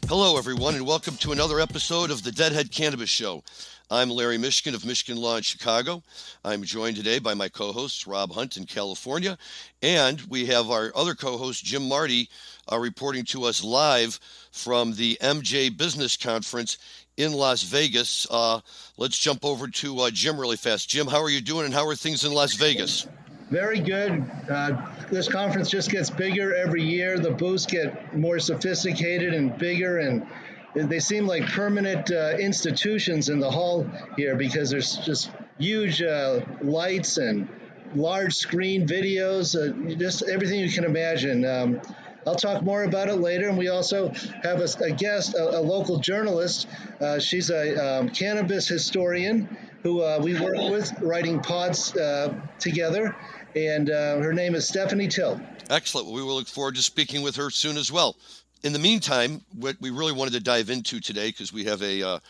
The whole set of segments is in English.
Hello, everyone, and welcome to another episode of the Deadhead Cannabis Show. I'm Larry Mishkin of Mishkin Law in Chicago. I'm joined today by my co-hosts, Rob Hunt in California, and we have our other co-host, Jim Marty, reporting to us live from the MJ Business Conference in Las Vegas. Let's jump over to Jim really fast. Jim, how are you doing, and how are things in Las Vegas? Very good. This conference just gets bigger every year. The booths get more sophisticated and bigger, and they seem like permanent institutions in the hall here because there's just huge lights and large screen videos, just everything you can imagine. I'll talk more about it later, and we also have a guest, a local journalist. She's a cannabis historian who we work with writing pods together, and her name is Stephanie Till. Excellent. Well, we will look forward to speaking with her soon as well. In the meantime, what we really wanted to dive into today, because we have a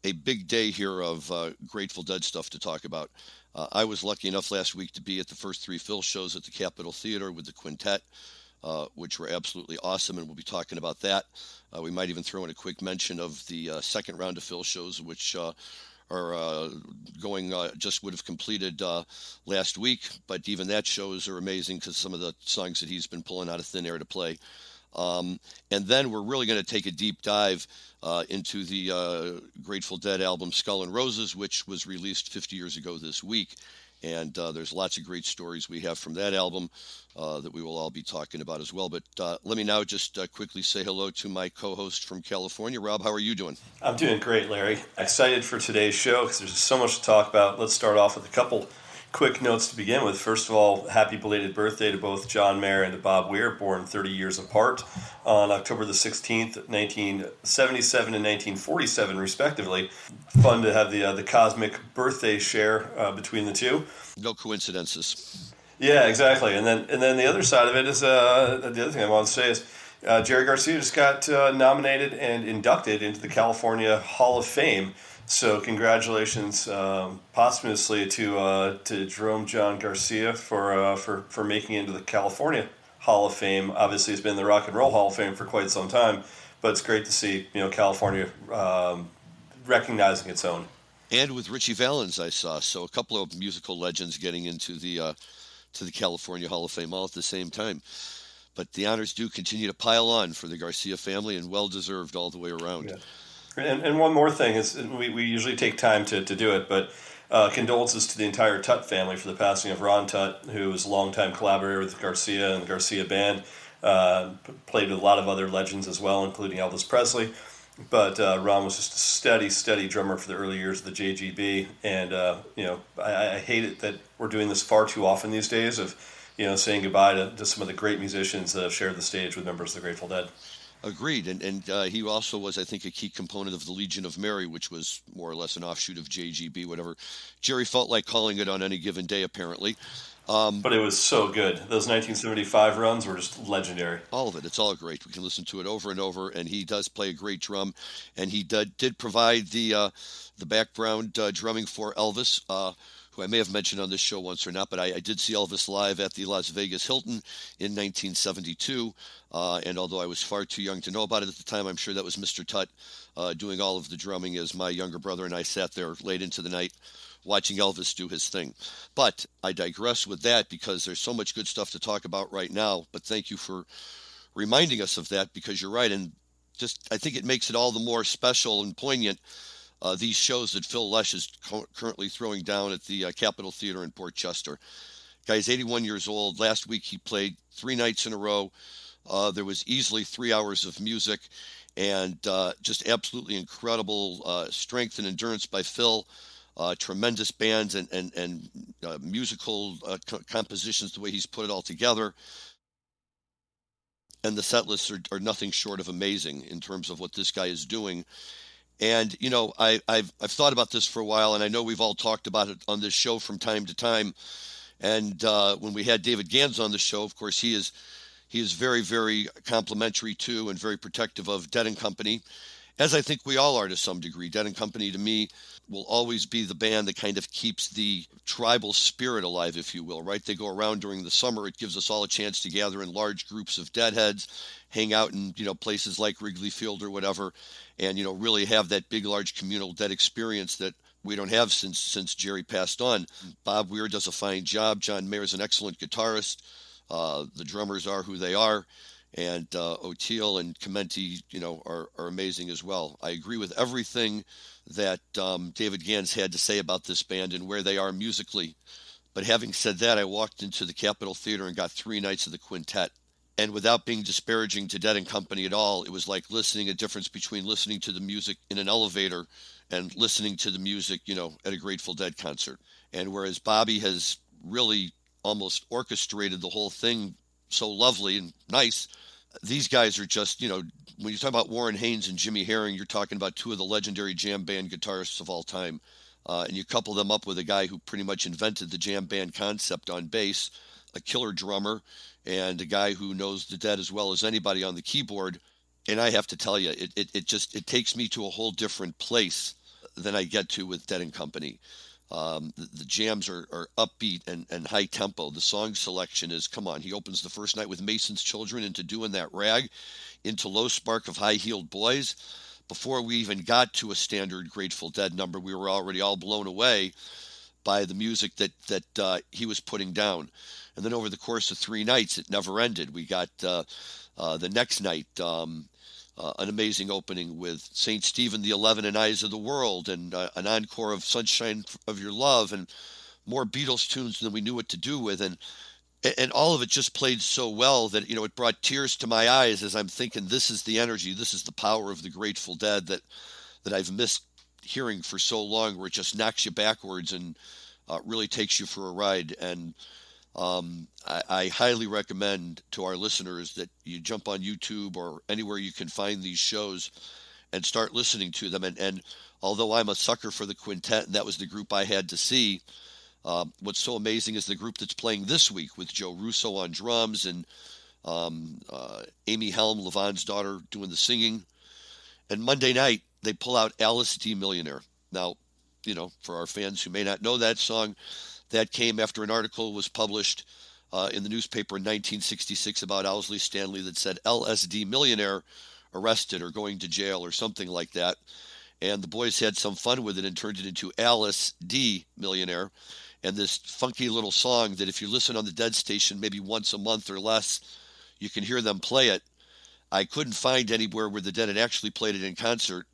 big day here of Grateful Dead stuff to talk about. I was lucky enough last week to be at the first three Phil shows at the Capitol Theater with the quintet, which were absolutely awesome, and we'll be talking about that. We might even throw in a quick mention of the second round of Phil shows, which are going, just would have completed last week, but even that shows are amazing because some of the songs that he's been pulling out of thin air to play. And then we're really going to take a deep dive into the Grateful Dead album Skull and Roses, which was released 50 years ago this week. And there's lots of great stories we have from that album that we will all be talking about as well. But let me now just quickly say hello to my co-host from California. Rob, how are you doing? I'm doing great, Larry. Excited for today's show because there's so much to talk about. Let's start off with a couple quick notes to begin with. First of all, happy belated birthday to both John Mayer and to Bob Weir, born 30 years apart on October the 16th, 1977 and 1947, respectively. Fun to have the cosmic birthday share between the two. No coincidences. Yeah, exactly. And then the other side of it is the other thing I want to say is Jerry Garcia just got nominated and inducted into the California Hall of Fame. So congratulations posthumously to Jerome John Garcia for making it into the California Hall of Fame. Obviously, it's been the Rock and Roll Hall of Fame for quite some time, but it's great to see California recognizing its own. And with Richie Valens, I saw a couple of musical legends getting into the California Hall of Fame all at the same time. But the honors do continue to pile on for the Garcia family, and well deserved all the way around. Yeah. And one more thing is we usually take time to do it, but condolences to the entire Tutt family for the passing of Ron Tutt, who was a longtime collaborator with Garcia and the Garcia Band, played with a lot of other legends as well, including Elvis Presley. But Ron was just a steady drummer for the early years of the JGB, and I hate it that we're doing this far too often these days of saying goodbye to some of the great musicians that have shared the stage with members of the Grateful Dead. Agreed, and he also was, I think, a key component of the Legion of Mary, which was more or less an offshoot of JGB, whatever Jerry felt like calling it on any given day, apparently. But it was so good. Those 1975 runs were just legendary. All of it. It's all great. We can listen to it over and over, and he does play a great drum, and he did provide the background drumming for Elvis, who I may have mentioned on this show once or not, but I did see Elvis live at the Las Vegas Hilton in 1972, and although I was far too young to know about it at the time, I'm sure that was Mr. Tutt doing all of the drumming as my younger brother and I sat there late into the night watching Elvis do his thing. But I digress with that because there's so much good stuff to talk about right now, but thank you for reminding us of that because you're right, and just I think it makes it all the more special and poignant these shows that Phil Lesh is currently throwing down at the Capitol Theater in Port Chester. Guy's 81 years old. Last week he played 3 nights in a row. There was easily 3 hours of music and just absolutely incredible strength and endurance by Phil. Tremendous bands and musical compositions, the way he's put it all together. And the set lists are nothing short of amazing in terms of what this guy is doing. And, I've thought about this for a while, and I know we've all talked about it on this show from time to time. And when we had David Gans on the show, of course, he is very, very complimentary to and very protective of Dead & Company. as I think we all are to some degree. Dead and Company to me will always be the band that kind of keeps the tribal spirit alive, if you will, right? They go around during the summer. It gives us all a chance to gather in large groups of Deadheads, hang out in, places like Wrigley Field or whatever, and, really have that big, large communal Dead experience that we don't have since Jerry passed on. Bob Weir does a fine job. John Mayer is an excellent guitarist. The drummers are who they are. And O'Teal and Clementi, are amazing as well. I agree with everything that David Gans had to say about this band and where they are musically. But having said that, I walked into the Capitol Theater and got 3 nights of the quintet. And without being disparaging to Dead and Company at all, it was like a difference between listening to the music in an elevator and listening to the music, at a Grateful Dead concert. And whereas Bobby has really almost orchestrated the whole thing so lovely and nice, these guys are just, when you talk about Warren Haynes and Jimmy Herring, you're talking about 2 of the legendary jam band guitarists of all time. And you couple them up with a guy who pretty much invented the jam band concept on bass, a killer drummer, and a guy who knows the Dead as well as anybody on the keyboard. And I have to tell you, it takes me to a whole different place than I get to with Dead and Company. The jams are upbeat and high tempo. The song selection is, come on, he opens the first night with Mason's Children into Doing That Rag, into Low Spark of High-Heeled Boys. Before we even got to a standard Grateful Dead number, we were already all blown away by the music that he was putting down. And then over the course of 3 nights, it never ended. We got the next night, an amazing opening with St. Stephen the 11 and Eyes of the World, and an encore of Sunshine of Your Love, and more Beatles tunes than we knew what to do with. And all of it just played so well that, it brought tears to my eyes as I'm thinking, this is the energy, this is the power of the Grateful Dead that I've missed hearing for so long, where it just knocks you backwards and really takes you for a ride. And I highly recommend to our listeners that you jump on YouTube or anywhere you can find these shows and start listening to them. And although I'm a sucker for the quintet, and that was the group I had to see, what's so amazing is the group that's playing this week with Joe Russo on drums and Amy Helm, Levon's daughter, doing the singing. And Monday night, they pull out Alice D. Millionaire. Now, for our fans who may not know that song, that came after an article was published in the newspaper in 1966 about Owsley Stanley that said LSD Millionaire arrested or going to jail or something like that. And the boys had some fun with it and turned it into Alice D. Millionaire. And this funky little song that if you listen on the Dead station maybe once a month or less, you can hear them play it. I couldn't find anywhere where the Dead had actually played it in concert.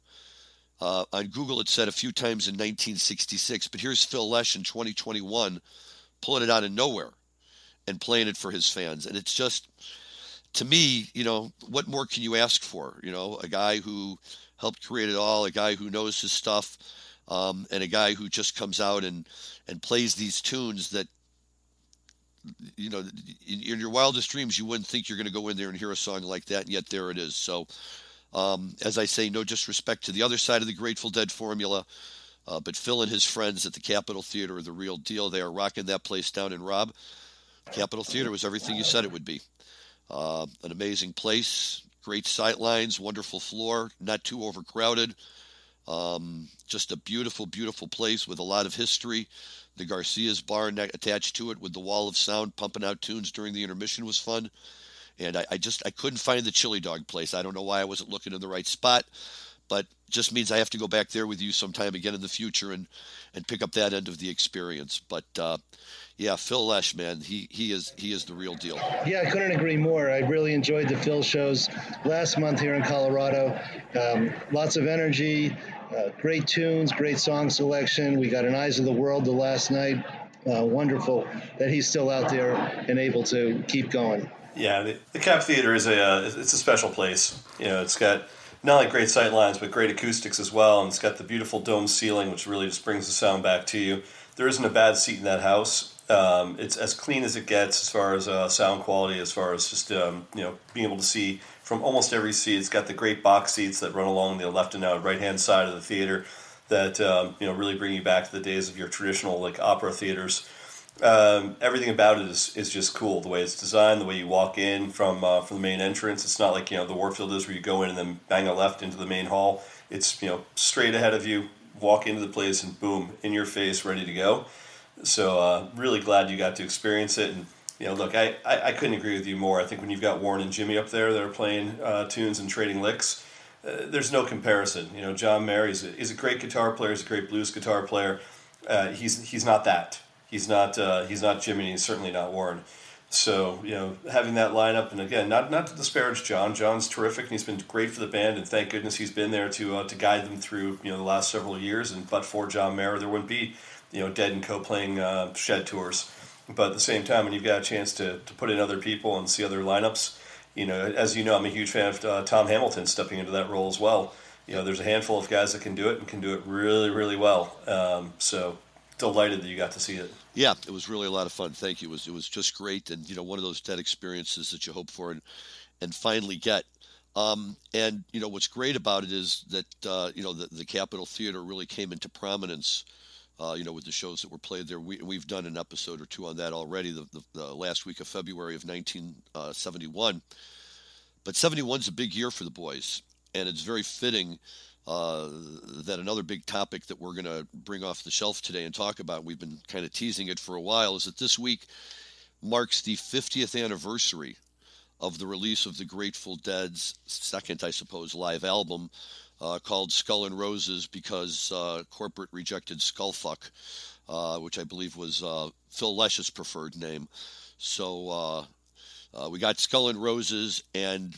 On Google, it said a few times in 1966, but here's Phil Lesh in 2021 pulling it out of nowhere and playing it for his fans. And it's just, to me, what more can you ask for? A guy who helped create it all, a guy who knows his stuff, and a guy who just comes out and plays these tunes that, in your wildest dreams, you wouldn't think you're going to go in there and hear a song like that, and yet there it is. So, as I say, no disrespect to the other side of the Grateful Dead formula, but Phil and his friends at the Capitol Theater are the real deal. They are rocking that place down. And Rob, Capitol Theater was everything you said it would be. An amazing place, great sight lines, wonderful floor, not too overcrowded. Just a beautiful, beautiful place with a lot of history. The Garcia's bar attached to it with the wall of sound pumping out tunes during the intermission was fun. And I couldn't find the chili dog place. I don't know why I wasn't looking in the right spot, but just means I have to go back there with you sometime again in the future and pick up that end of the experience. But yeah, Phil Lesh, man, he is the real deal. Yeah, I couldn't agree more. I really enjoyed the Phil shows last month here in Colorado. Lots of energy, great tunes, great song selection. We got an Eyes of the World the last night. Wonderful that he's still out there and able to keep going. Yeah, the Cap Theater is it's a special place. It's got not only great sight lines, but great acoustics as well. And it's got the beautiful dome ceiling, which really just brings the sound back to you. There isn't a bad seat in that house. It's as clean as it gets as far as sound quality, as far as just being able to see from almost every seat. It's got the great box seats that run along the left and right hand side of the theater that really bring you back to the days of your traditional like opera theaters. Everything about it is just cool. The way it's designed, the way you walk in from the main entrance. It's not like the Warfield is where you go in and then bang a left into the main hall. It's, straight ahead of you, walk into the place and boom, in your face, ready to go. So really glad you got to experience it. And, look, I couldn't agree with you more. I think when you've got Warren and Jimmy up there that are playing tunes and trading licks, there's no comparison. John Mayer is a great guitar player. He's a great blues guitar player. He's not that. He's not Jimmy. And he's certainly not Warren. So having that lineup, and again, not to disparage John. John's terrific, and he's been great for the band. And thank goodness he's been there to guide them through the last several years. And but for John Mayer, there wouldn't be Dead and Co playing Shed tours. But at the same time, when you've got a chance to put in other people and see other lineups, as I'm a huge fan of Tom Hamilton stepping into that role as well. There's a handful of guys that can do it and can do it really, really well. So delighted that you got to see it. Yeah, it was really a lot of fun. Thank you. It was just great, and one of those Dead experiences that you hope for and finally get. And what's great about it is that the Capitol Theater really came into prominence. With the shows that were played there. We've done an episode or two on that already, the last week of February of 1971. But 71's a big year for the boys, and it's very fitting that another big topic that we're going to bring off the shelf today and talk about, we've been kind of teasing it for a while, is that this week marks the 50th anniversary of the release of the Grateful Dead's second, I suppose, live album, called Skull and Roses, because corporate rejected Skullfuck, which I believe was Phil Lesh's preferred name. So we got Skull and Roses, and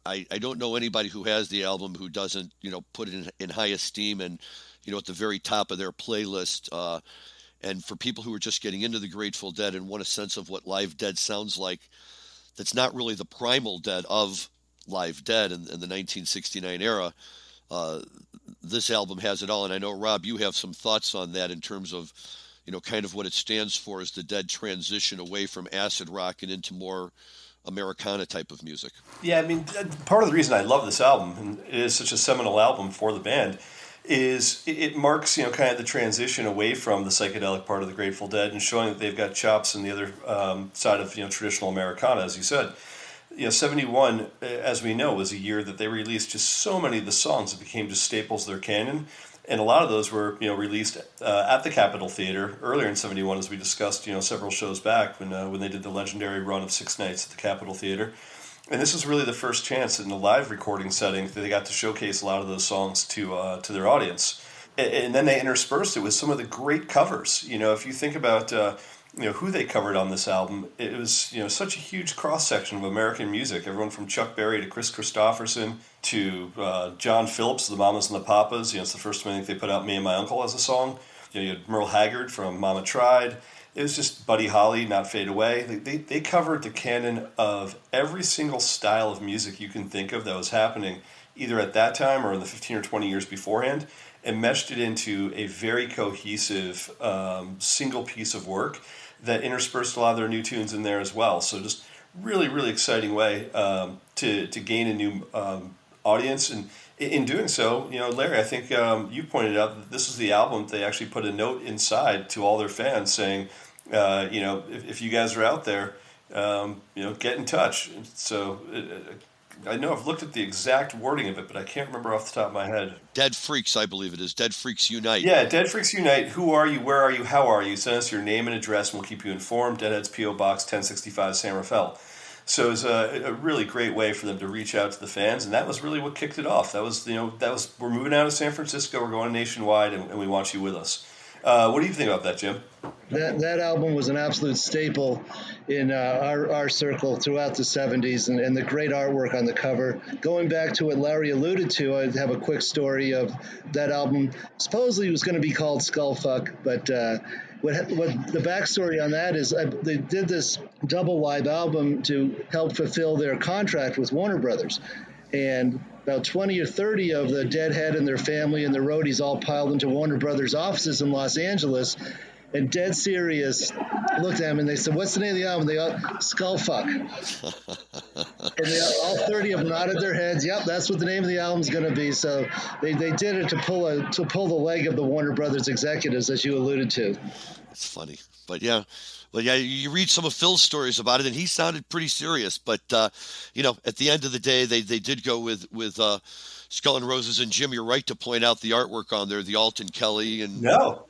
I don't know anybody who has the album who doesn't put it in high esteem and at the very top of their playlist. And for people who are just getting into the Grateful Dead and want a sense of what live Dead sounds like, that's not really the primal Dead of live Dead in the 1969 era. This album has it all, and I know, Rob, you have some thoughts on that in terms of kind of what it stands for as the Dead transition away from acid rock and into more Americana type of music. Yeah, I mean, part of the reason I love this album, and it is such a seminal album for the band, is it marks kind of the transition away from the psychedelic part of the Grateful Dead and showing that they've got chops in the other side of traditional Americana, as you said. 71, as we know, was a year that they released just so many of the songs that became just staples of their canon. And a lot of those were, released at the Capitol Theater earlier in 71, as we discussed, several shows back when they did the legendary run of 6 nights at the Capitol Theater. And this was really the first chance in a live recording setting that they got to showcase a lot of those songs to their audience. And then they interspersed it with some of the great covers. If you think about who they covered on this album, it was such a huge cross section of American music. Everyone from Chuck Berry to Chris Christopherson to John Phillips, the Mamas and the Papas. It's the first time I think they put out "Me and My Uncle" as a song. You had Merle Haggard from Mama Tried. It was just Buddy Holly, Not Fade Away. They covered the canon of every single style of music you can think of that was happening either at that time or in the 15 or 20 years beforehand, and meshed it into a very cohesive single piece of work that interspersed a lot of their new tunes in there as well. So just really, really exciting way to gain a new audience. And in doing so, Larry, I think you pointed out that this is the album they actually put a note inside to all their fans saying, if you guys are out there, get in touch. So I know I've looked at the exact wording of it, but I can't remember off the top of my head. Dead Freaks, I believe it is. Dead Freaks Unite. Yeah, Dead Freaks Unite. Who are you? Where are you? How are you? Send us your name and address, and we'll keep you informed. Deadhead's P.O. Box 1065, San Rafael. So it was a really great way for them to reach out to the fans, and that was really what kicked it off. That was we're moving out of San Francisco, we're going nationwide, and we want you with us. What do you think about that, Jim? That album was an absolute staple in our circle throughout the 70s, and the great artwork on the cover. Going back to what Larry alluded to, I have a quick story of that album. Supposedly it was going to be called Skullfuck, but what the backstory on that is they did this double live album to help fulfill their contract with Warner Brothers. And about 20 or 30 of the Deadhead and their family and their roadies all piled into Warner Brothers offices in Los Angeles, and dead serious looked at him and they said, "What's the name of the album?" They go, "Skullfuck." And all 30 of them nodded their heads. Yep, that's what the name of the album's going to be. So they did it to pull the leg of the Warner Brothers executives, as you alluded to. It's funny, but yeah. Well, yeah, you read some of Phil's stories about it, and he sounded pretty serious. But at the end of the day, they did go with Skull and Roses and Jim. You're right to point out the artwork on there, the Alton Kelly and No,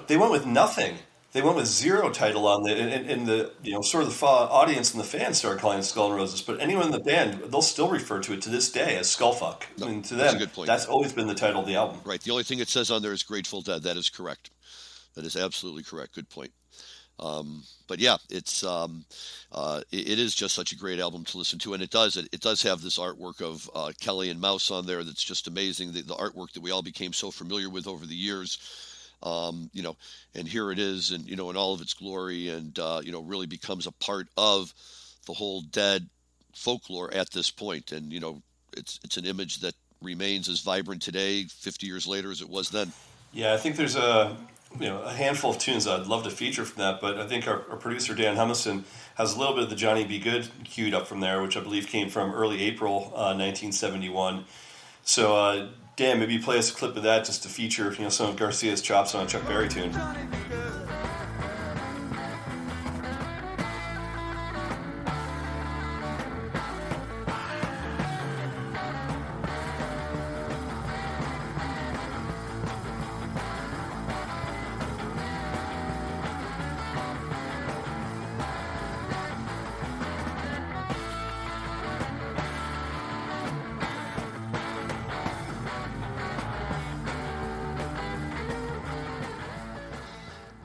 they went with nothing. They went with zero title on the in the sort of the audience and the fans started calling it Skull and Roses, but anyone in the band they'll still refer to it to this day as Skullfuck. No, I mean, to that's them, a good point. that's always been the title of the album. Right. The only thing it says on there is Grateful Dead. That is correct. That is absolutely correct. Good point. But yeah, it is just such a great album to listen to, and it does have this artwork of Kelly and Mouse on there that's just amazing. The artwork that we all became so familiar with over the years, and here it is, and in all of its glory, and really becomes a part of the whole Dead folklore at this point, and it's an image that remains as vibrant today, 50 years later, as it was then. Yeah, I think there's a handful of tunes I'd love to feature from that, but I think our producer Dan Humison has a little bit of the Johnny B. Good queued up from there, which I believe came from early April 1971. So Dan, maybe play us a clip of that just to feature some of Garcia's chops on a Chuck Berry tune.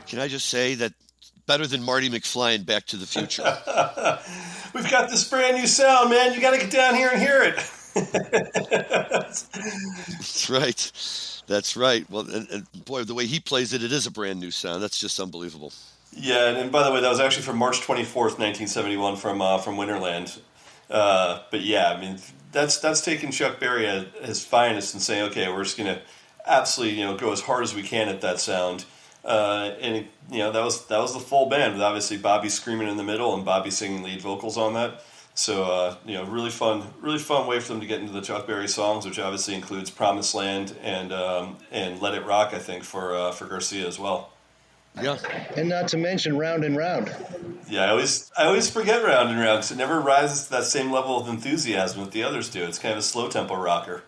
Can I just say that better than Marty McFly in Back to the Future? We've got this brand new sound, man. You got to get down here and hear it. That's right. That's right. Well, and boy, the way he plays it, it is a brand new sound. That's just unbelievable. Yeah, and by the way, that was actually from March 24th, 1971 from Winterland. But yeah, I mean, that's taking Chuck Berry at his finest and saying, okay, we're just going to absolutely, go as hard as we can at that sound. And that was the full band with obviously Bobby screaming in the middle and Bobby singing lead vocals on that. So really fun way for them to get into the Chuck Berry songs, which obviously includes Promised Land and Let It Rock, I think, for Garcia as well. Yeah, and not to mention Round and Round. Yeah, I always forget Round and Round because it never rises to that same level of enthusiasm that the others do. It's kind of a slow tempo rocker.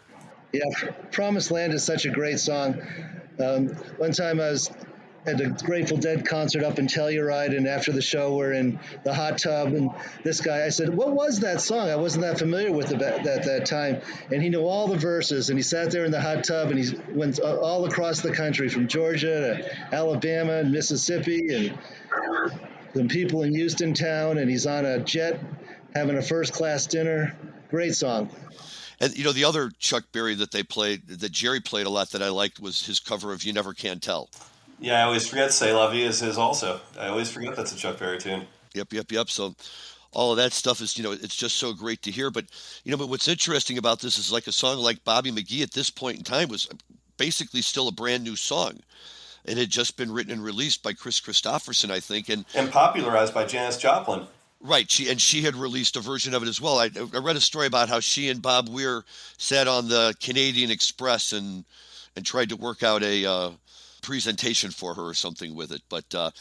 Yeah, Promised Land is such a great song. One time I was at a Grateful Dead concert up in Telluride, and after the show we're in the hot tub, and this guy, I said, what was that song? I wasn't that familiar with it at that time, and he knew all the verses, and he sat there in the hot tub, and he went all across the country from Georgia to Alabama and Mississippi, and some people in Houston town, and he's on a jet having a first-class dinner. Great song. And the other Chuck Berry that they played, that Jerry played a lot that I liked, was his cover of You Never Can Tell. Yeah, I always forget C'est La Vie is his also. I always forget that's a Chuck Berry tune. Yep. So all of that stuff is, it's just so great to hear. But what's interesting about this is like a song like Bobby McGee at this point in time was basically still a brand new song. It had just been written and released by Chris Christopherson, I think. And popularized by Janis Joplin. Right. She had released a version of it as well. I read a story about how she and Bob Weir sat on the Canadian Express and tried to work out a presentation for her or something with it. But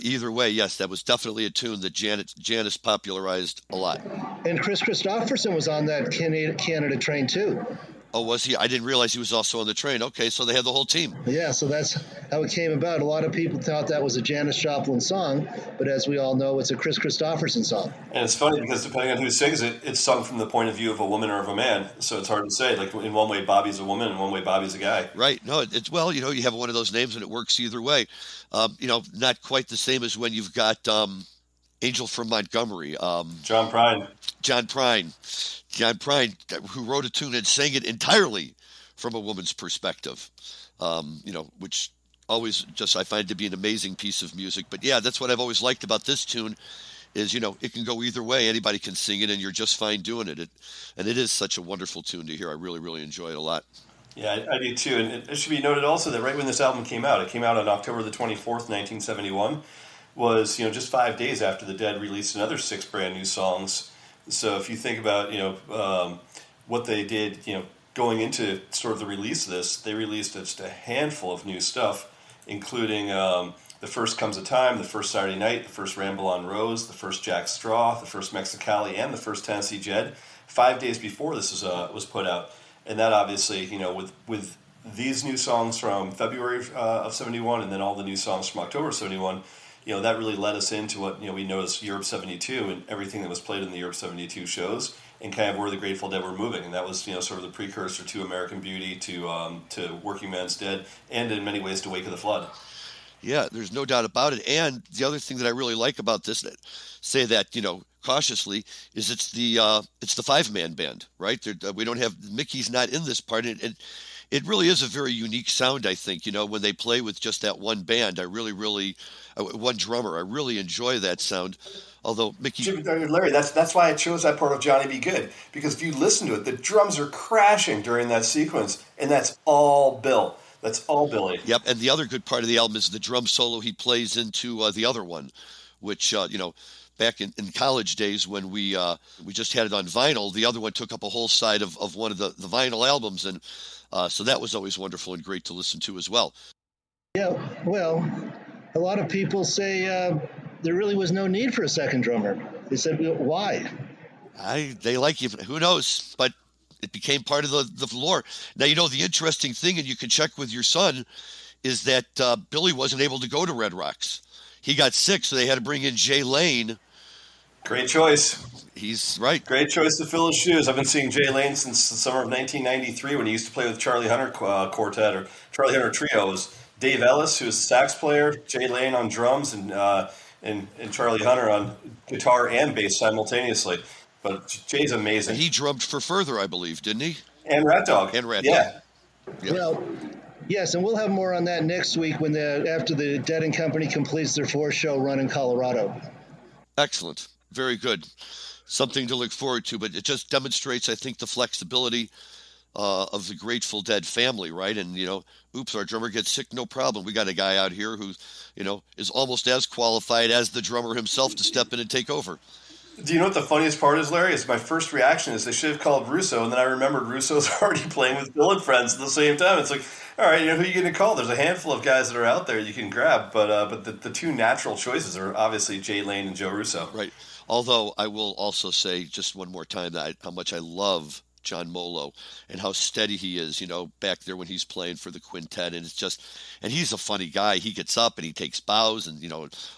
either way, yes, that was definitely a tune that Janis popularized a lot. And Chris Christopherson was on that Canada train too. Oh, was he? I didn't realize he was also on the train. Okay, so they had the whole team. Yeah, so that's how it came about. A lot of people thought that was a Janis Joplin song, but as we all know, it's a Chris Christopherson song. And it's funny because depending on who sings it, it's sung from the point of view of a woman or of a man. So it's hard to say. Like in one way, Bobby's a woman, in one way, Bobby's a guy. Right. No, it's you have one of those names and it works either way. Not quite the same as when you've got Angel from Montgomery. John Prine. John Prine, who wrote a tune and sang it entirely from a woman's perspective, which always just I find to be an amazing piece of music. But yeah, that's what I've always liked about this tune is, it can go either way. Anybody can sing it and you're just fine doing it. And it is such a wonderful tune to hear. I really, really enjoy it a lot. Yeah, I do too. And it should be noted also that right when this album came out, it came out on October the 24th, 1971, was, just 5 days after the Dead released another 6 brand new songs. So if you think about, what they did, going into sort of the release of this, they released just a handful of new stuff, including The first Comes a Time, the first Saturday Night, the first Ramble on Rose, the first Jack Straw, the first Mexicali, and the first Tennessee Jed. 5 days before this was put out, and that obviously, with these new songs from February of '71, and then all the new songs from October '71, that really led us into what we know as Europe '72 and everything that was played in the Europe '72 shows, and kind of where the Grateful Dead were moving, and that was sort of the precursor to American Beauty, to Working Man's Dead, and in many ways to Wake of the Flood. Yeah, there's no doubt about it. And the other thing that I really like about this, say that cautiously, is it's the 5-man band, right? We don't have Mickey's not in this part, and it really is a very unique sound. I think when they play with just that one band, I really one drummer, I really enjoy that sound. Although Mickey, Larry, that's why I chose that part of Johnny Be Good, because if you listen to it, the drums are crashing during that sequence, and that's all Bill. That's all Billy. Yep, and the other good part of the album is the drum solo he plays into the other one, which back in college days when we just had it on vinyl, the other one took up a whole side of one of the vinyl albums, and so that was always wonderful and great to listen to as well. Yeah, well, a lot of people say there really was no need for a second drummer. They said, why? They like you. Who knows? But it became part of the lore. Now, the interesting thing, and you can check with your son, is that Billy wasn't able to go to Red Rocks. He got sick, so they had to bring in Jay Lane. Great choice. He's right. Great choice to fill his shoes. I've been seeing Jay Lane since the summer of 1993 when he used to play with Charlie Hunter Quartet or Charlie Hunter Trio. It was Dave Ellis, who was the sax player, Jay Lane on drums, and Charlie Hunter on guitar and bass simultaneously. But Jay's amazing. And he drummed for Further, I believe, didn't he? And Rat Dog. Yep. Well, yes, and we'll have more on that next week after the Dead and Company completes their 4-show run in Colorado. Excellent. Very good. Something to look forward to, but it just demonstrates, I think, the flexibility of the Grateful Dead family, right? And, oops, our drummer gets sick, no problem. We got a guy out here who, is almost as qualified as the drummer himself to step in and take over. Do you know what the funniest part is, Larry? My first reaction is they should have called Russo, and then I remembered Russo's already playing with Bill and Friends at the same time. It's like, all right, who are you going to call? There's a handful of guys that are out there you can grab, but the two natural choices are obviously Jay Lane and Joe Russo. Right. Although I will also say just one more time how much I love John Molo and how steady he is, back there when he's playing for the quintet. And and he's a funny guy. He gets up and he takes bows and,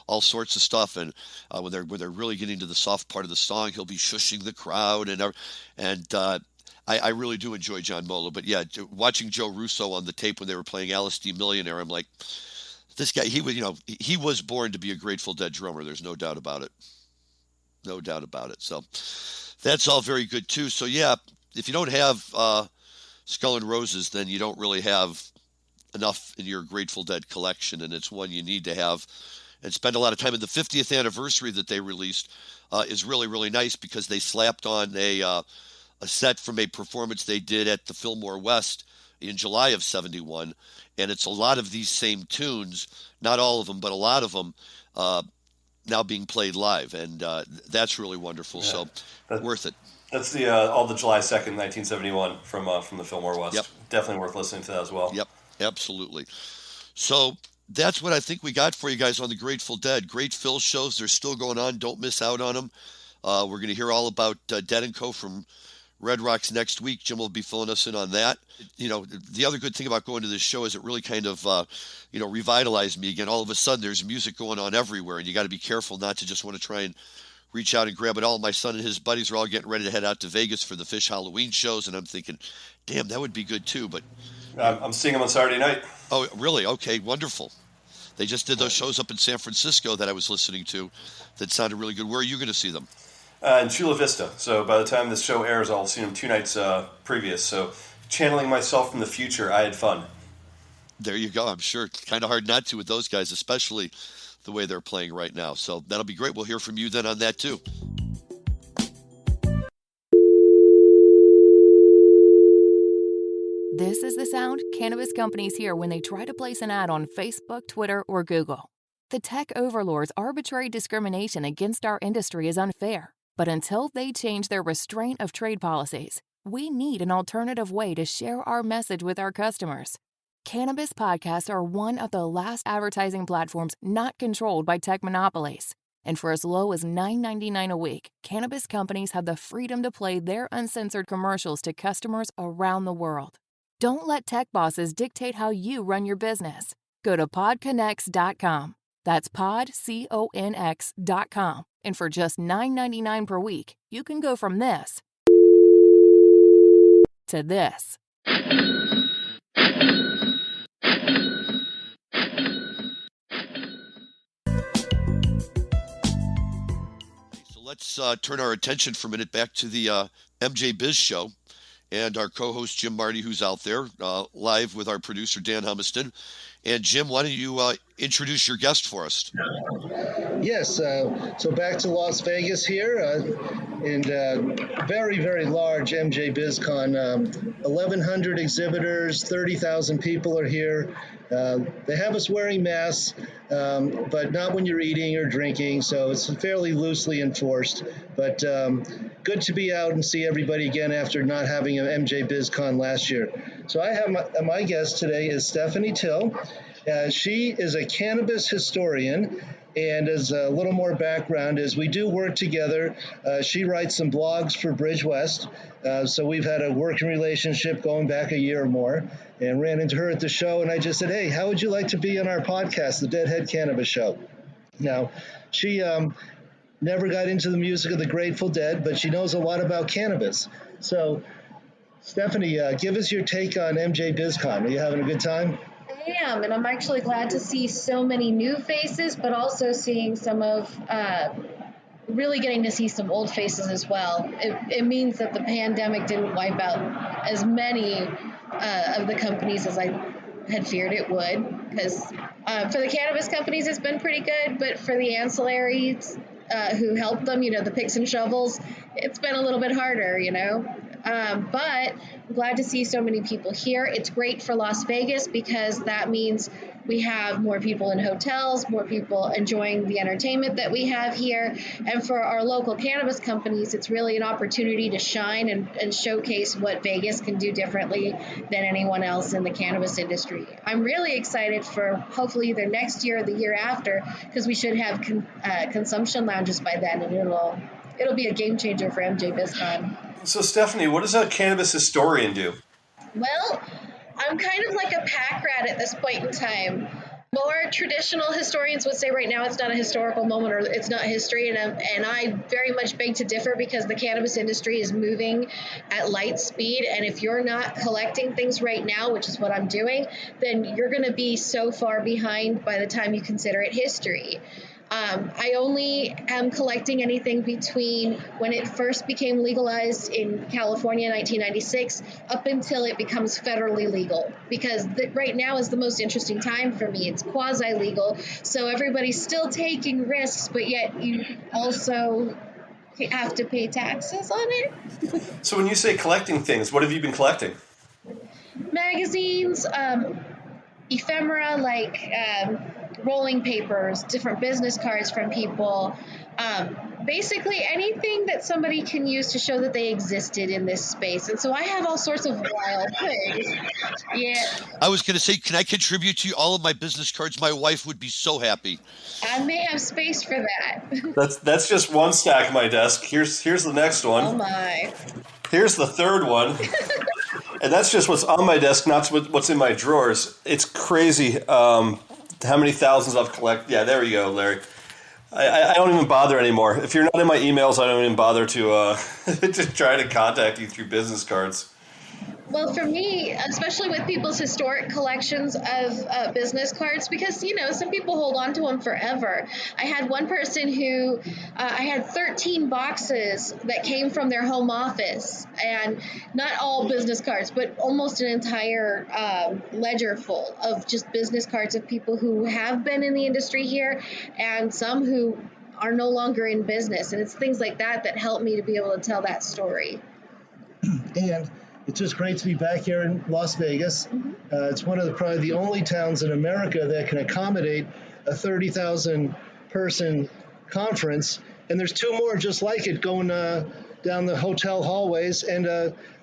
all sorts of stuff. And when they're really getting to the soft part of the song, he'll be shushing the crowd. I really do enjoy John Molo. But yeah, watching Joe Russo on the tape when they were playing Alice D. Millionaire, I'm like, this guy, he was born to be a Grateful Dead drummer. There's no doubt about it. No doubt about it. So that's all very good too. So yeah, if you don't have Skull and Roses, then you don't really have enough in your Grateful Dead collection, and it's one you need to have and spend a lot of time. And the 50th anniversary that they released is really, really nice because they slapped on a set from a performance they did at the Fillmore West in July of '71, and it's a lot of these same tunes, not all of them, but a lot of them, now being played live, and that's really wonderful. Yeah, so worth it. That's the all the July 2nd, 1971 from the Fillmore West. Yep. Definitely worth listening to that as well. Yep, absolutely. So that's what I think we got for you guys on the Grateful Dead. Great Phil shows. They're still going on. Don't miss out on them. We're going to hear all about Dead & Co. from Red Rocks next week. Jim will be filling us in on that. The other good thing about going to this show is it really kind of, revitalized me again. All of a sudden, there's music going on everywhere, and you got to be careful not to just want to try and reach out and grab it all. My son and his buddies are all getting ready to head out to Vegas for the Fish Halloween shows, and I'm thinking, damn, that would be good too. But I'm seeing them on Saturday night. Oh, really? Okay, wonderful. They just did those shows up in San Francisco that I was listening to that sounded really good. Where are you going to see them? In Chula Vista. So by the time this show airs, I'll see them 2 nights previous. So channeling myself from the future, I had fun. There you go. I'm sure it's kind of hard not to with those guys, especially the way they're playing right now. So that'll be great. We'll hear from you then on that too. This is the sound cannabis companies hear when they try to place an ad on Facebook, Twitter, or Google. The tech overlords' arbitrary discrimination against our industry is unfair. But until they change their restraint of trade policies, we need an alternative way to share our message with our customers. Cannabis podcasts are one of the last advertising platforms not controlled by tech monopolies. And for as low as $9.99 a week, cannabis companies have the freedom to play their uncensored commercials to customers around the world. Don't let tech bosses dictate how you run your business. Go to PodConX.com. That's PodConX.com. And for just $9.99 per week, you can go from this to this. So let's turn our attention for a minute back to the MJ Biz show and our co-host Jim Marty, who's out there live with our producer Dan Humiston. And Jim, why don't you introduce your guest for us? Yes, so back to Las Vegas here, and very, very large MJ BizCon. 1,100 exhibitors, 30,000 people are here. They have us wearing masks, but not when you're eating or drinking, so it's fairly loosely enforced. But good to be out and see everybody again after not having an MJ BizCon last year. So I have my guest today is Stephanie Till. She is a cannabis historian, and as a little more background is we do work together. She writes some blogs for Bridge West, so we've had a working relationship going back a year or more, and ran into her at the show, and I just said, hey, how would you like to be on our podcast, the Deadhead Cannabis Show? Now, she never got into the music of the Grateful Dead, but she knows a lot about cannabis. So, Stephanie, give us your take on MJ BizCon. Are you having a good time? I am, and I'm actually glad to see so many new faces, but also seeing some of, really getting to see some old faces as well. It means that the pandemic didn't wipe out as many of the companies as I had feared it would, because for the cannabis companies, it's been pretty good, but for the ancillaries who helped them, the picks and shovels, it's been a little bit harder, but I'm glad to see so many people here. It's great for Las Vegas because that means we have more people in hotels, more people enjoying the entertainment that we have here. And for our local cannabis companies, it's really an opportunity to shine and showcase what Vegas can do differently than anyone else in the cannabis industry. I'm really excited for hopefully either next year or the year after, because we should have consumption lounges by then, and it'll be a game changer for MJ BizCon. So, Stephanie, what does a cannabis historian do? Well, I'm kind of like a pack rat at this point in time. More traditional historians would say right now it's not a historical moment or it's not history, and I very much beg to differ because the cannabis industry is moving at light speed, and if you're not collecting things right now, which is what I'm doing, then you're going to be so far behind by the time you consider it history. I only am collecting anything between when it first became legalized in California in 1996 up until it becomes federally legal, because right now is the most interesting time for me. It's quasi-legal, so everybody's still taking risks, but yet you also have to pay taxes on it. So when you say collecting things, what have you been collecting? Magazines, ephemera like rolling papers, different business cards from people, basically anything that somebody can use to show that they existed in this space. And so I have all sorts of wild things. Yeah. I was going to say, can I contribute to all of my business cards? My wife would be so happy. I may have space for that. That's just one stack on my desk. Here's the next one. Oh my. Here's the third one. And that's just what's on my desk, not what's in my drawers. It's crazy how many thousands I've collected. Yeah, there you go, Larry. I don't even bother anymore. If you're not in my emails, I don't even bother to to try to contact you through business cards. Well, for me, especially with people's historic collections of business cards, because, some people hold on to them forever. I had one person who, I had 13 boxes that came from their home office, and not all business cards, but almost an entire ledger full of just business cards of people who have been in the industry here and some who are no longer in business. And it's things like that that help me to be able to tell that story. And it's just great to be back here in Las Vegas. It's one of probably the only towns in America that can accommodate a 30,000 person conference and there's two more just like it going down the hotel hallways, and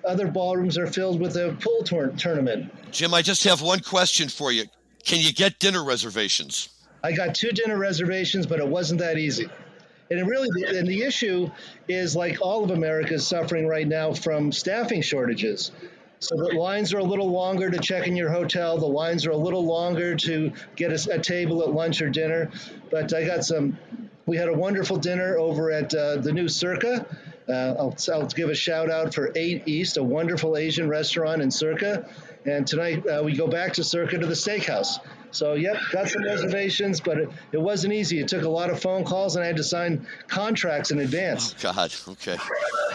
other ballrooms are filled with a pool tournament. Jim, I just have one question for you. Can you get dinner reservations? I got 2 dinner reservations, but it wasn't that easy. And the issue is, like all of America is suffering right now from staffing shortages. So the lines are a little longer to check in your hotel. The lines are a little longer to get a table at lunch or dinner. But we had a wonderful dinner over at the new Circa. I'll give a shout out for 8 East, a wonderful Asian restaurant in Circa. And tonight we go back to Circa to the steakhouse. So, got some reservations, but it wasn't easy. It took a lot of phone calls, and I had to sign contracts in advance. Oh, God. Okay.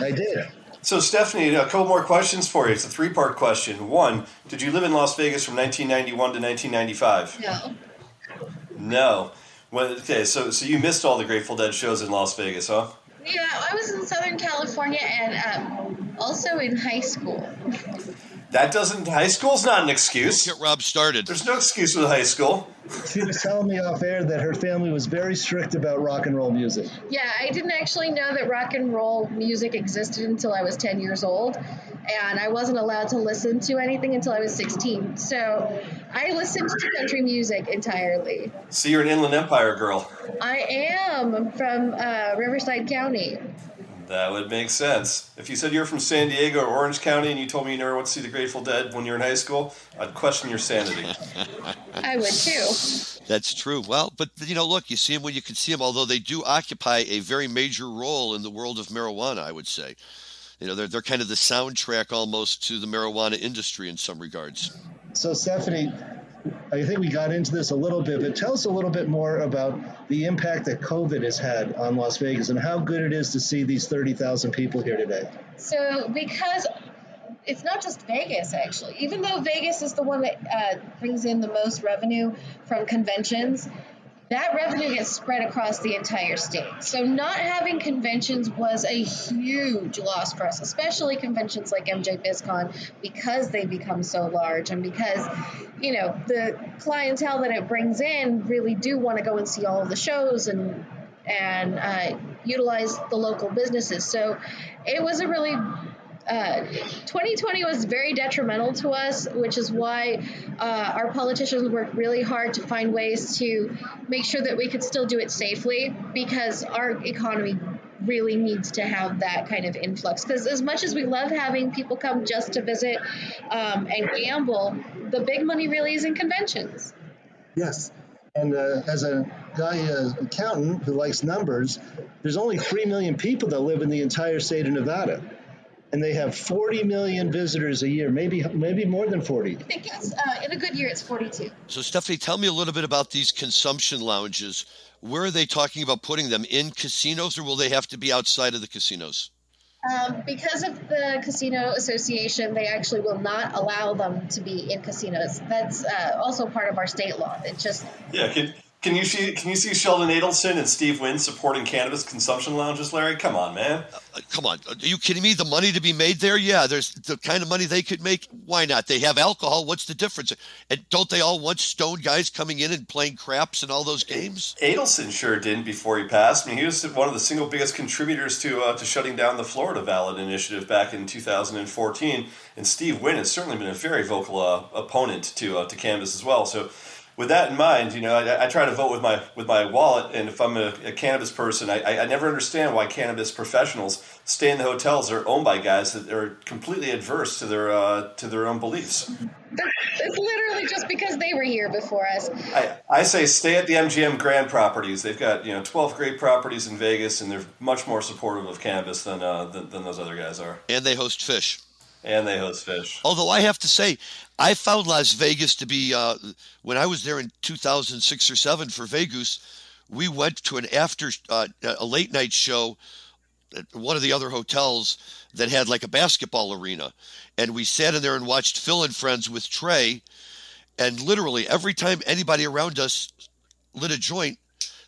I did. So, Stephanie, a couple more questions for you. It's a 3-part question. 1, did you live in Las Vegas from 1991 to 1995? No. Okay, so you missed all the Grateful Dead shows in Las Vegas, huh? Yeah, I was in Southern California and also in high school. High school's not an excuse. Get Rob started. There's no excuse with high school. She was telling me off air that her family was very strict about rock and roll music. Yeah, I didn't actually know that rock and roll music existed until I was 10 years old, and I wasn't allowed to listen to anything until I was 16. So I listened to country music entirely. So you're an Inland Empire girl. I am. I'm from Riverside County. That would make sense. If you said you were from San Diego or Orange County and you told me you never went to see the Grateful Dead when you were in high school, I'd question your sanity. I would too. That's true. Well, but, look, you see them when you can see them, although they do occupy a very major role in the world of marijuana, I would say. They're kind of the soundtrack almost to the marijuana industry in some regards. So, Stephanie, I think we got into this a little bit, but tell us a little bit more about the impact that COVID has had on Las Vegas and how good it is to see these 30,000 people here today. So because it's not just Vegas, actually, even though Vegas is the one that brings in the most revenue from conventions, that revenue gets spread across the entire state. So not having conventions was a huge loss for us, especially conventions like MJ BizCon, because they become so large and because, the clientele that it brings in really do want to go and see all of the shows and utilize the local businesses. So it was a really 2020 was very detrimental to us, which is why our politicians worked really hard to find ways to make sure that we could still do it safely, because our economy really needs to have that kind of influx. Because as much as we love having people come just to visit and gamble, the big money really is in conventions. Yes. And as a guy, accountant who likes numbers, there's only 3 million people that live in the entire state of Nevada. And they have 40 million visitors a year, maybe more than 40. I think it's, in a good year, it's 42. So, Stephanie, tell me a little bit about these consumption lounges. Where are they talking about putting them? In casinos, or will they have to be outside of the casinos? Because of the Casino Association, they actually will not allow them to be in casinos. That's also part of our state law. It just... Yeah, Can you see Sheldon Adelson and Steve Wynn supporting cannabis consumption lounges, Larry? Come on, man. Come on. Are you kidding me? The money to be made there? Yeah, there's the kind of money they could make. Why not? They have alcohol. What's the difference? And don't they all want stoned guys coming in and playing craps and all those games? Adelson sure didn't before he passed. I mean, he was one of the single biggest contributors to shutting down the Florida ballot initiative back in 2014. And Steve Wynn has certainly been a very vocal opponent to cannabis as well. So, with that in mind, I try to vote with my wallet, and if I'm a cannabis person, I never understand why cannabis professionals stay in the hotels that are owned by guys that are completely adverse to their own beliefs. It's literally just because they were here before us. I say stay at the MGM Grand properties. They've got 12 great properties in Vegas, and they're much more supportive of cannabis than those other guys are. And they host fish. Although I have to say, I found Las Vegas to be, when I was there in 2006 or 7 for Vegas, we went to a late night show at one of the other hotels that had like a basketball arena. And we sat in there and watched Phil and Friends with Trey. And literally every time anybody around us lit a joint,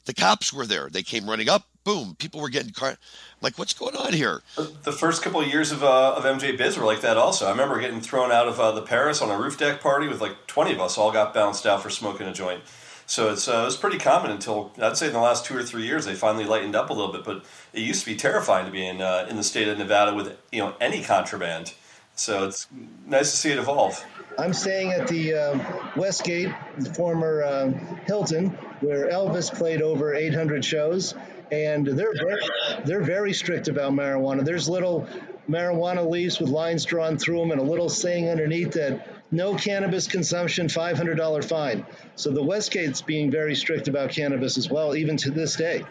the cops were there. They came running up. Boom, people were getting car. I'm like, what's going on here? The first couple of years of MJ Biz were like that also. I remember getting thrown out of the Paris on a roof deck party with like 20 of us all got bounced out for smoking a joint. So it was pretty common until, I'd say, in the last 2 or 3 years they finally lightened up a little bit. But it used to be terrifying to be in the state of Nevada with any contraband. So it's nice to see it evolve. I'm staying at the Westgate, the former Hilton, where Elvis played over 800 shows, and they're very strict about marijuana. There's little marijuana leaves with lines drawn through them and a little saying underneath that no cannabis consumption, $500 fine. So the Westgate's being very strict about cannabis as well, even to this day.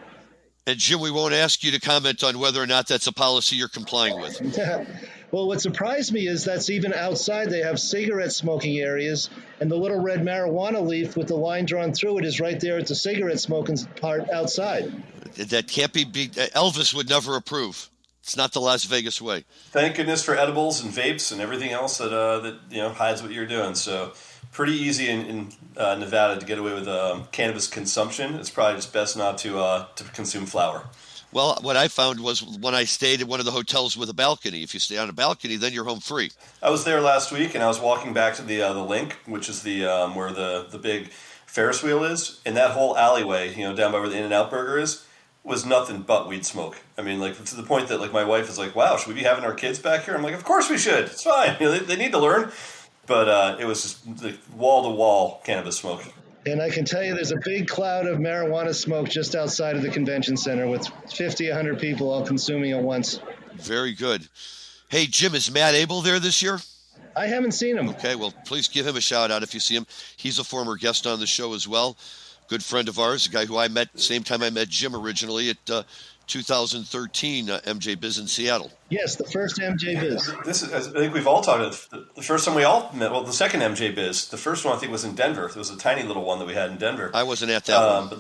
And Jim, we won't ask you to comment on whether or not that's a policy you're complying with. Well, what surprised me is that's even outside. They have cigarette smoking areas, and the little red marijuana leaf with the line drawn through it is right there at the cigarette smoking part outside. That can't be Elvis would never approve. It's not the Las Vegas way. Thank goodness for edibles and vapes and everything else that hides what you're doing. So pretty easy in Nevada to get away with cannabis consumption. It's probably just best not to consume flower. Well, what I found was when I stayed at one of the hotels with a balcony. If you stay on a balcony, then you're home free. I was there last week, and I was walking back to the Link, which is the where the big Ferris wheel is, and that whole alleyway, down by where the In-N-Out Burger is, was nothing but weed smoke. I mean, like, to the point that, like, my wife is like, "Wow, should we be having our kids back here?" I'm like, "Of course we should. It's fine. They need to learn." But it was just like wall-to-wall cannabis smoke. And I can tell you there's a big cloud of marijuana smoke just outside of the convention center with 50, 100 people all consuming at once. Very good. Hey, Jim, is Matt Abel there this year? I haven't seen him. Okay, well, please give him a shout out if you see him. He's a former guest on the show as well. Good friend of ours, a guy who I met same time I met Jim originally at 2013 MJ Biz in Seattle. Yes, the first MJ Biz. This is, I think we've all talked about the first time we all met. Well, the second MJ Biz. The first one I think was in Denver. There was a tiny little one that we had in Denver. I wasn't at that one. But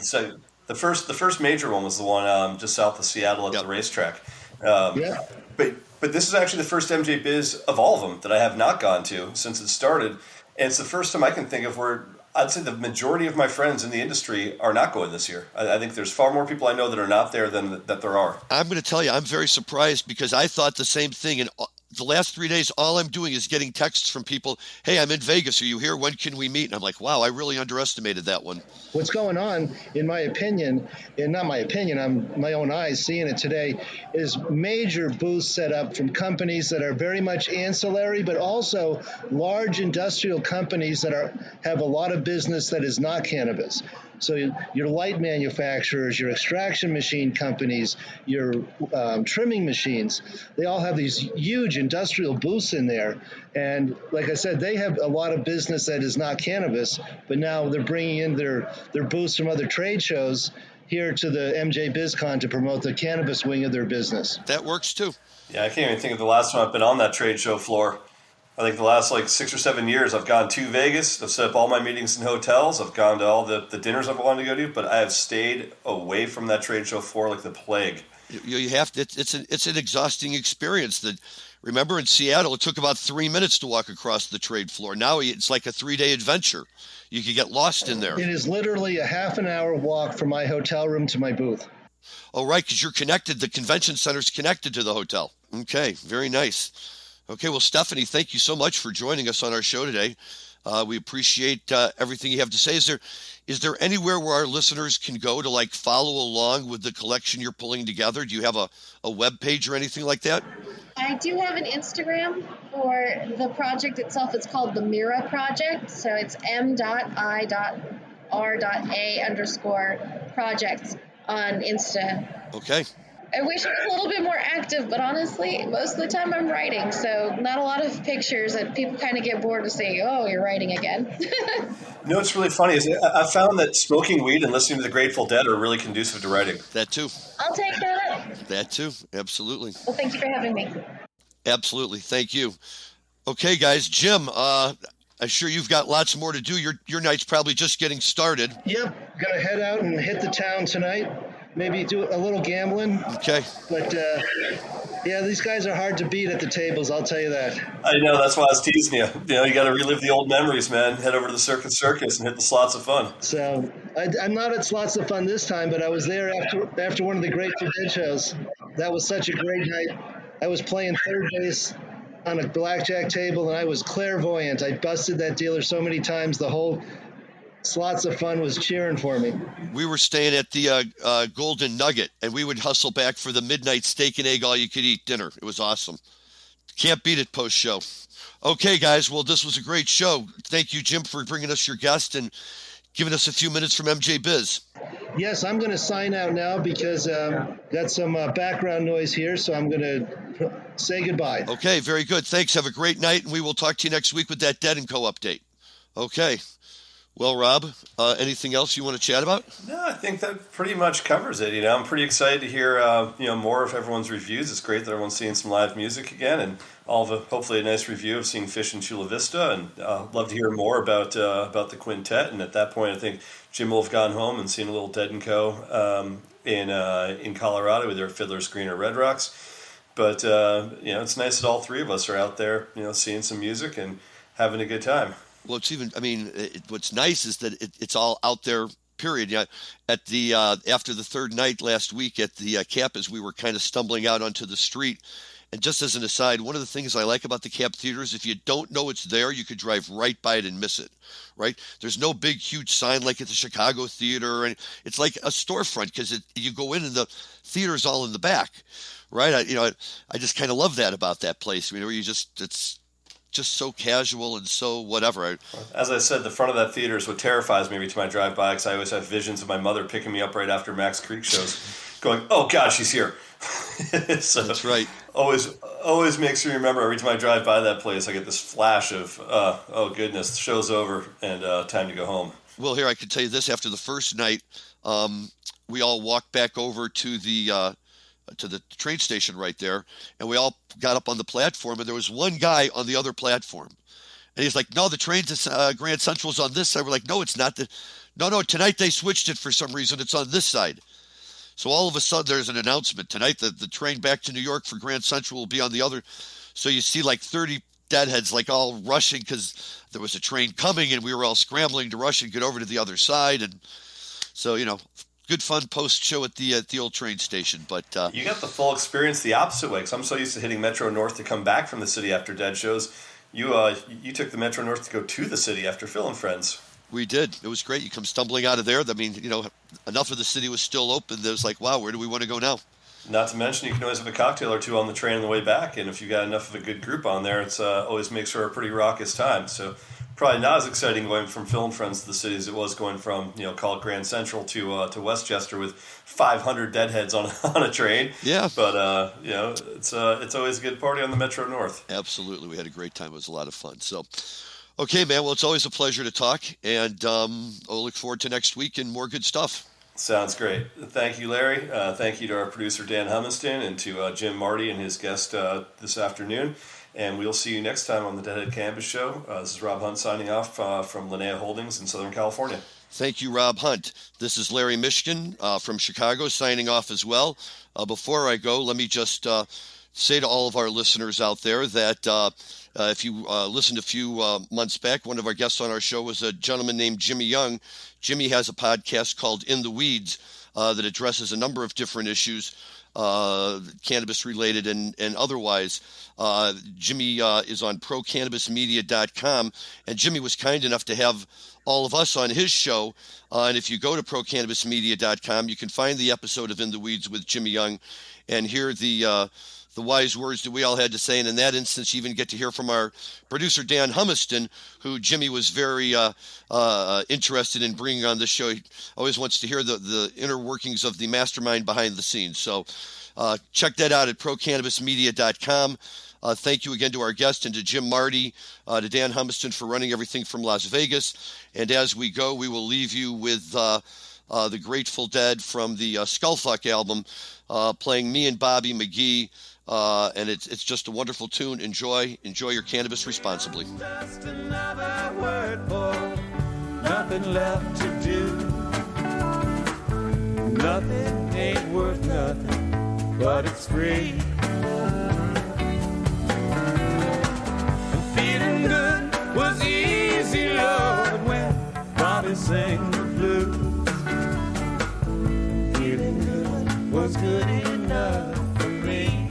the first major one was the one just south of Seattle at the racetrack. Yeah. But this is actually the first MJ Biz of all of them that I have not gone to since it started, and it's the first time I can think of where I'd say the majority of my friends in the industry are not going this year. I think there's far more people I know that are not there than that there are. I'm going to tell you, I'm very surprised because I thought the same thing. And the last 3 days, all I'm doing is getting texts from people, "Hey, I'm in Vegas. Are you here? When can we meet?" And I'm like, wow, I really underestimated that one. What's going on, in my opinion, and not my opinion, I'm my own eyes seeing it today, is major booths set up from companies that are very much ancillary, but also large industrial companies that have a lot of business that is not cannabis. So your light manufacturers, your extraction machine companies, your trimming machines, they all have these huge industrial booths in there. And like I said, they have a lot of business that is not cannabis, but now they're bringing in their booths from other trade shows here to the MJ BizCon to promote the cannabis wing of their business. That works too. Yeah, I can't even think of the last time I've been on that trade show floor. I think the last 6 or 7 years I've gone to Vegas. I've set up all my meetings in hotels. I've gone to all the dinners I've wanted to go to, but I have stayed away from that trade show floor like the plague. You have to. It's an exhausting experience. That remember in Seattle, it took about 3 minutes to walk across the trade floor. Now it's like a 3-day adventure. You could get lost in there. It is literally a half an hour walk from my hotel room to my booth. Oh, right, because you're connected. The convention center's connected to the hotel. Okay, very nice. Okay, well, Stephanie, thank you so much for joining us on our show today. We appreciate everything you have to say. Is there anywhere where our listeners can go to follow along with the collection you're pulling together? Do you have a web page or anything like that? I do have an Instagram for the project itself. It's called the Mira Project. So it's m.i.r.a_project on Insta. Okay. I wish I was a little bit more active, but honestly, most of the time I'm writing, so not a lot of pictures, and people kind of get bored to say, "Oh, you're writing again." What's really funny is I found that smoking weed and listening to the Grateful Dead are really conducive to writing. That too. I'll take that. That too. Absolutely. Well, thank you for having me. Absolutely. Thank you. Okay, guys. Jim, I'm sure you've got lots more to do. Your night's probably just getting started. Yep. Going to head out and hit the town tonight. Maybe do a little gambling. Okay. But, yeah, these guys are hard to beat at the tables, I'll tell you that. I know, that's why I was teasing you. You got to relive the old memories, man. Head over to the Circus and hit the Slots of Fun. So I'm not at Slots of Fun this time, but I was there after one of the Grateful Dead shows. That was such a great night. I was playing third base on a blackjack table, and I was clairvoyant. I busted that dealer so many times. The whole Slots of Fun was cheering for me. We were staying at the Golden Nugget, and we would hustle back for the midnight steak and egg all-you-could-eat dinner. It was awesome. Can't beat it post-show. Okay, guys, well, this was a great show. Thank you, Jim, for bringing us your guest and giving us a few minutes from MJ Biz. Yes, I'm going to sign out now because got some background noise here, so I'm going to say goodbye. Okay, very good. Thanks. Have a great night, and we will talk to you next week with that Dead & Co. update. Okay. Well, Rob, anything else you want to chat about? No, I think that pretty much covers it. I'm pretty excited to hear more of everyone's reviews. It's great that everyone's seeing some live music again, and hopefully a nice review of seeing Fish in Chula Vista. And love to hear more about the quintet. And at that point, I think Jim will have gone home and seen a little Dead & Co. In Colorado with their Fiddler's Green or Red Rocks. But it's nice that all three of us are out there, seeing some music and having a good time. Well, it's even, what's nice is that it's all out there, period. Yeah, at the after the third night last week at the Cap, as we were kind of stumbling out onto the street. And just as an aside, one of the things I like about the Cap Theater is if you don't know it's there, you could drive right by it and miss it, right? There's no big, huge sign like at the Chicago Theater. And it's like a storefront because you go in and the theater's all in the back, right? I just kind of love that about that place. Where it's just so casual and so whatever. As I said, the front of that theater is what terrifies me every time I drive by because I always have visions of my mother picking me up right after Max Creek shows going, oh, God, she's here. So that's right. Always makes me remember every time I drive by that place, I get this flash of, oh, goodness, the show's over and time to go home. Well, here, I can tell you this. After the first night, we all walked back over to the train station right there, and we all got up on the platform, and there was one guy on the other platform. And he's like, no, the train to Grand Central's on this side. We're like, no, it's not. No, tonight they switched it for some reason. It's on this side. So all of a sudden there's an announcement. Tonight the train back to New York for Grand Central will be on the other. So you see like 30 deadheads like all rushing because there was a train coming, and we were all scrambling to rush and get over to the other side. And so, good fun post-show at the old train station. But you got the full experience the opposite way, because I'm so used to hitting Metro North to come back from the city after Dead shows. You took the Metro North to go to the city after Phil and Friends. We did. It was great. You come stumbling out of there. Enough of the city was still open. It was like, wow, where do we want to go now? Not to mention, you can always have a cocktail or two on the train on the way back, and if you got enough of a good group on there, it's always makes for a pretty raucous time. So probably not as exciting going from Phil and Friends to the city as it was going from, call it Grand Central to Westchester with 500 deadheads on a train. Yeah. But, it's always a good party on the Metro North. Absolutely. We had a great time. It was a lot of fun. So, okay, man. Well, it's always a pleasure to talk, and I'll look forward to next week and more good stuff. Sounds great. Thank you, Larry. Thank you to our producer, Dan Humiston, and to Jim Marty and his guest this afternoon. And we'll see you next time on the Deadhead Canvas Show. This is Rob Hunt signing off from Linnea Holdings in Southern California. Thank you, Rob Hunt. This is Larry Mishkin from Chicago signing off as well. Before I go, let me just say to all of our listeners out there that if you listened a few months back, one of our guests on our show was a gentleman named Jimmy Young. Jimmy has a podcast called In the Weeds that addresses a number of different issues, cannabis related and otherwise. Jimmy is on procannabismedia.com, and Jimmy was kind enough to have all of us on his show. And if you go to procannabismedia.com, you can find the episode of In the Weeds with Jimmy Young and hear the wise words that we all had to say. And in that instance, you even get to hear from our producer, Dan Humiston, who Jimmy was very interested in bringing on the show. He always wants to hear the inner workings of the mastermind behind the scenes. So check that out at procannabismedia.com. Thank you again to our guest and to Jim Marty, to Dan Humiston for running everything from Las Vegas. And as we go, we will leave you with the Grateful Dead from the Skullfuck album, playing Me and Bobby McGee. And it's just a wonderful tune. Enjoy your cannabis responsibly. Just another word for nothing left to do. Nothing ain't worth nothing, but it's free. And feeling good was easy, Lord, when Bobby sang the blues. Feeling good was good enough for me.